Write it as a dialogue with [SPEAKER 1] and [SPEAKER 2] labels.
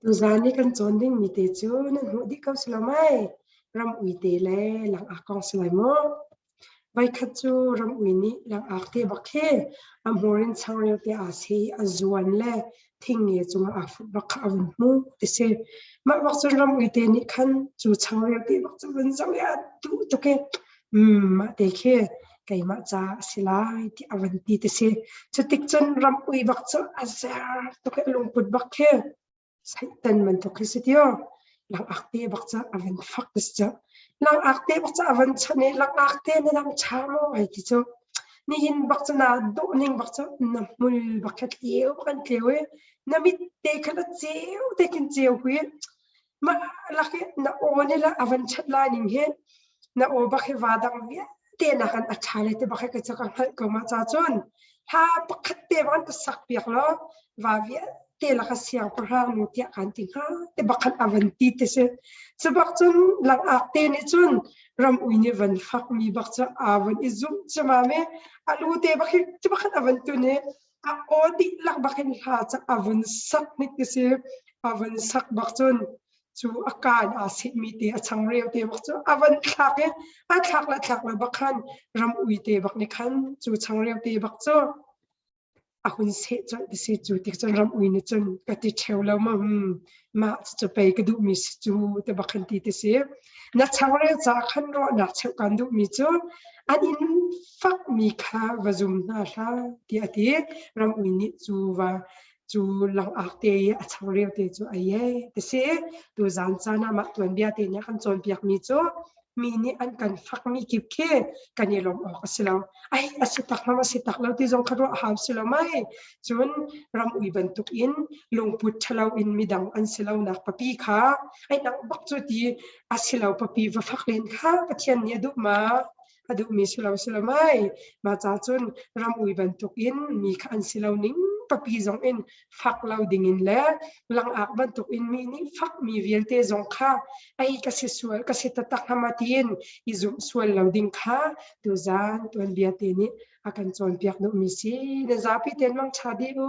[SPEAKER 1] tu zani kan chon ding mi te chu nan hu di kau slamai ram ui te le lang akong slai mo vai khat chu ram ui ni lang ak te bakhe am horin changreu te a si azuan le thing nge chunga a fu bak avun mu te se ma bak chu ram ui te ni khan chu changreu te bak chu ban zau ya tu to ke ma te khe kai ma cha silai ti avanti te se chutik chon ram ui bak chu azar to ke lung put bak khe saitan man to krisitio lang akte bakcha avan fakis cha lang akte bakcha avan chane lang akte na lang chamo ai ti cho ni hin bakcha na do ning bakcha na mul bakhat liu kan klewe na mit te khala cheu te kin cheu hui ma laki na one la avan chat la ning he na o bakhe wadang vi te na kan achale te bakhe ka cha kan ko ma cha chon ha pakhat te ban ka sak piak lo wa vi te la ka siang parang nu tia kan ti ha te bakhat avanti te se sebak chun lang ak te ni chun ram ui ni van fak mi bak cha avan izum chama me alu te bakhi te bakhat avantu ne a odi lak bakhin ha cha avan sak ni te se avan sak bak chun chu akan a sit mi te achang reu te bak chu avan thak e a thak la bakhan ram ui te bak ni khan chu chang reu te bak chu a hun se chon de se chu tik chon ram ui ni chon ka ti theu lo ma chu pe ka du mi chu te bakhan ti te se na chang reu cha khan ro na cheu kan du mi chu an in fak mi kha wazum na hla ti ati ram ui ni chu wa chu lang ak te a chang reu te chu ai ye te se tu zan cha na ma tuan bia te nya kan chon piak mi chu mi ni an kan fak mi kip khe kan ye lom ok silo ai asitak lo ti zong kharo ha silo mai chun ram ui ban tuk in lung put thalo in midang an silo na papi kha ai nang bak chu ti asilo papi va fak len kha pathian ni adu ma adu mi silo mai ma cha chun ram ui ban tuk in mi kha an silo ning papi zong in fak lo ding in le lang ak ban tuk in mi ni fak mi velte zong kha ai ka se sual ka se tatak hamatin izum sual lo ding kha tu zan tuan bia te ni akan chon piak no mi si na zapi ten mang chadi o